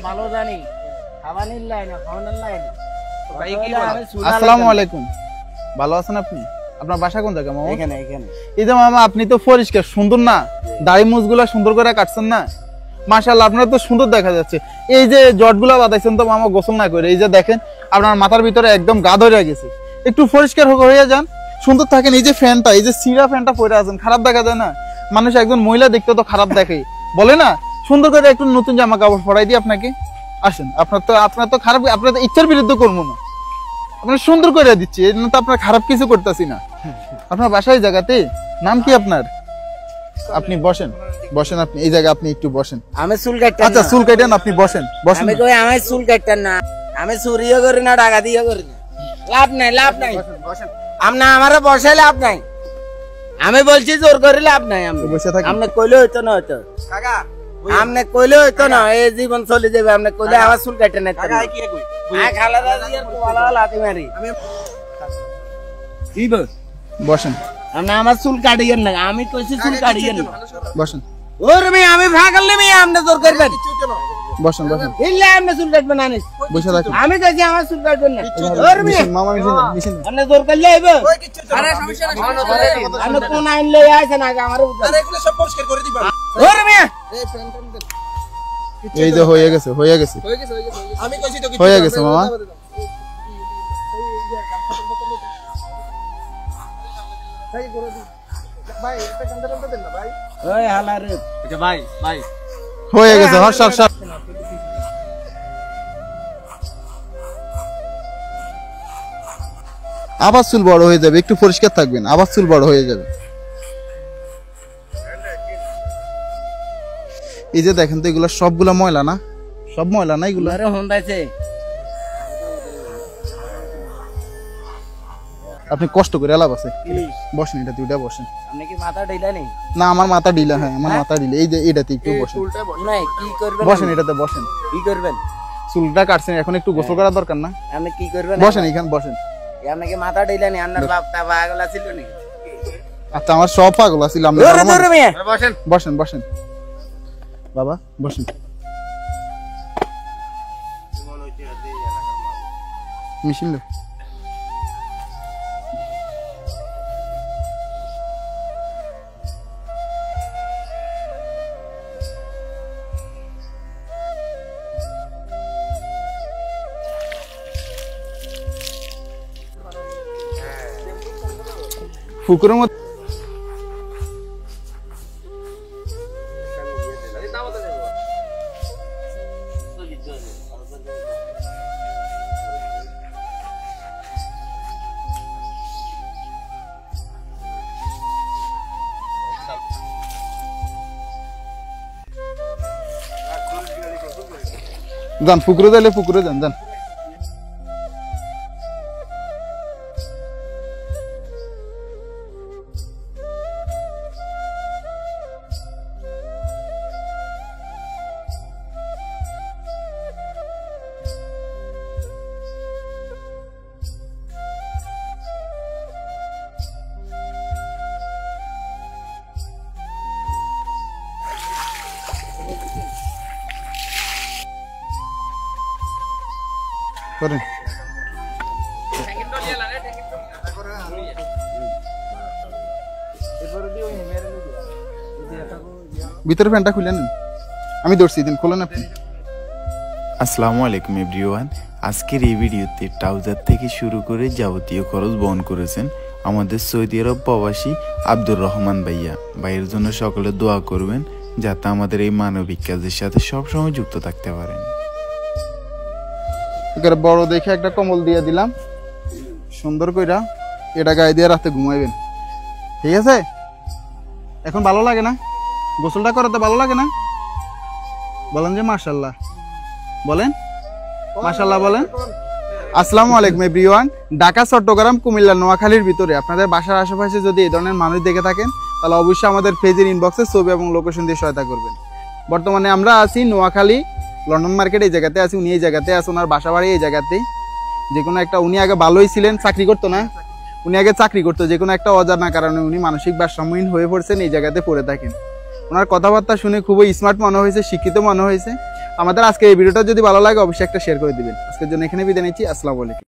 ভালো জানি খাবারের লাইন খাওয়ানোর লাইন। আসসালামু আলাইকুম, ভালো আছেন আপনি? আপনার বাসা কোন জায়গা মামা? এখানে এখানে। এই যে মামা আপনি তো পরিষ্কার সুন্দর না, দাড়ি মুছগুলা সুন্দর করে কাটছেন না, মাশাআল্লাহ আপনার তো সুন্দর দেখা যাচ্ছে। এই যে জটগুলা বাঁধাইছেন তো মামা গোসল না করে, এই যে দেখেন আপনার মাথার ভিতরে একদম গা ধরে গেছে। একটু পরিষ্কার হয়ে যান, সুন্দর থাকেন। এই যে ফ্যানটা, এই যে সিরা ফ্যানটা পরে আছেন, খারাপ দেখা যায় না? মানুষ একজন মহিলা দেখতে তো খারাপ দেখে বলে না? সুন্দর করে একটু নতুন জামা কাপড় পরাই দিই আপনাকে। আসেন, আপনার তো খারাপ, আপনার তো ইচ্ছার বিরুদ্ধে করবো না, আপনার সুন্দর করে দিচ্ছি, এই জন্য তো আপনার খারাপ কিছু করতেছি না। আপনার বাসায় জায়গাতে নাম কি আপনার? আপনি বসেন বসেন, আপনি এই জায়গায় আপনি একটু বসেন। আমি চুল কাটতাম। আচ্ছা চুল কাটেন, আপনি বসেন বসেন। আমি কই আমি চুল কাটতাম না, আমি চুরিও করি না, ডাকাতিও করি না। লাভ নাই লাভ নাই, আপনি আমারে বসাই লাভ নাই। আমি বলছি জোর করে লাভ নাই। আপনি কইলে হইতো না, হইতো কাকা আপনি কইলে হইতো না, এই জীবন চলে যাবে। আপনি কইলে আমার চুল কাটে না কাকা। কি কই খালাদা দিয়ার কোলা লাতি মারি আমি কি বল। বসেন, আপনি আমার চুল কাটিয়েন না, আমি কইছি চুল কাটিয়েন না। বসেন। ওরে মেয়ে আমি ভাগল নেই, আপনি জোর করবেন। বসেন বসেন, ইল্লা আপনি চুল কাটবেন না, বসে থাকুন। আমি কইছি আমার চুল কাটবেন না। ওরে মেয়ে মামা মিশন আপনি জোর করলে আইবে। আরে সমস্যা নাই, আপনি কোন আইন লই আইছেন আগে আমারে বুঝান। আরে এগুলো সব পরিষ্কার করে দিবা। ওরে মেয়ে এই যে হয়ে গেছে হয়ে গেছে আমি কইছি তো কিছু হয়ে গেছে মামা। ভাই একটা গান্ডা গান্ডা দেন না ভাই। ওই হালা রে আচ্ছা ভাই ভাই হয়ে গেছে। হর সর সর, আবার চুল বড় হয়ে যাবে, একটু পরিষ্কার থাকবেন, আবার চুল বড় হয়ে যাবে। এই যে দেখেন তো এগুলো সবগুলা ময়লা না? সব ময়লা না এগুলো? আরে হন্দাইছে। আপনি কষ্ট করে এলাব আছে বসেন, এটা দুইটা বসেন। আপনি কি মাথা ঢিলা নেই? না আমার মাথা ঢিলা, হ্যাঁ আমার মাথা ঢিলা। এই যে এটাতে একটু বসেন। নাই কি করবেন? বসেন এটাতে বসেন। কি করবেন? চুলটা কাটছেন, এখন একটু গোসল করা দরকার না? আপনি কি করবেন? বসেন এখানে বসেন। আপনি কি মাথা ঢিলা নেই? আপনার বাপ তা পাগল ছিল নি? আচ্ছা আমার সব পাগল ছিল। বসেন বসেন বসেন বাবা বসেন। মেশিন লো। পুকুরের মধ্যে যান, পুকুরে যাইলে পুকুরে যান যান। করেন ভিতরে ফ্যানটা খুলে নেন, আমি ধরছি দিন, খুলেন আপনি। আসসালামু আলাইকুম এভরিওয়ান। আজকের এই ভিডিওতে ট্রাউজার থেকে শুরু করে যাবতীয় খরচ বহন করেছেন আমাদের সৌদি আরব প্রবাসী আব্দুর রহমান ভাইয়া। ভাইয়ের জন্য সকলে দোয়া করবেন যাতে আমাদের এই মানবিক কাজের সাথে সবসময় যুক্ত থাকতে পারেন। বড় দেখে একটা কম্বল দিয়ে দিলাম সুন্দর কইরা, এটা গায়ে দিয়ে রাতে ঘুমাইবেন, ঠিক আছে? এখন ভালো লাগে না? গোসলটা করাতে ভালো লাগে না? বলেন যে মাশাআল্লাহ, বলেন মাশাআল্লাহ বলেন। আসসালামু আলাইকুম এভরিওয়ান। ঢাকা, চট্টগ্রাম, কুমিল্লা, নোয়াখালীর ভিতরে আপনাদের বাসার আশেপাশে যদি এই ধরনের মানুষ দেখে থাকেন তাহলে অবশ্যই আমাদের পেজের ইনবক্সে ছবি এবং লোকেশন দিয়ে সহায়তা করবেন। বর্তমানে আমরা আছি নোয়াখালী লন্ডন মার্কেট, এই জায়গাতে আছি। উনি এই জায়গাতে আছে, ওনার বাসা বাড়ি এই জায়গাতে। যে কোনো একটা, উনি আগে ভালোই ছিলেন, চাকরি করতো না, উনি আগে চাকরি করতো, যে কোনো একটা অজানা কারণে উনি মানসিক ভারসাম্যহীন হয়ে পড়ছেন, এই জায়গাতে পড়ে থাকেন। ওনার কথাবার্তা শুনে খুবই স্মার্ট মনে হয়েছে, শিক্ষিত মনে হয়েছে। আমাদের আজকে এই ভিডিওটা যদি ভালো লাগে অবশ্যই একটা শেয়ার করে দিবেন। আজকের জন্য এখানে বিদায় নিচ্ছি। আসসালামু আলাইকুম।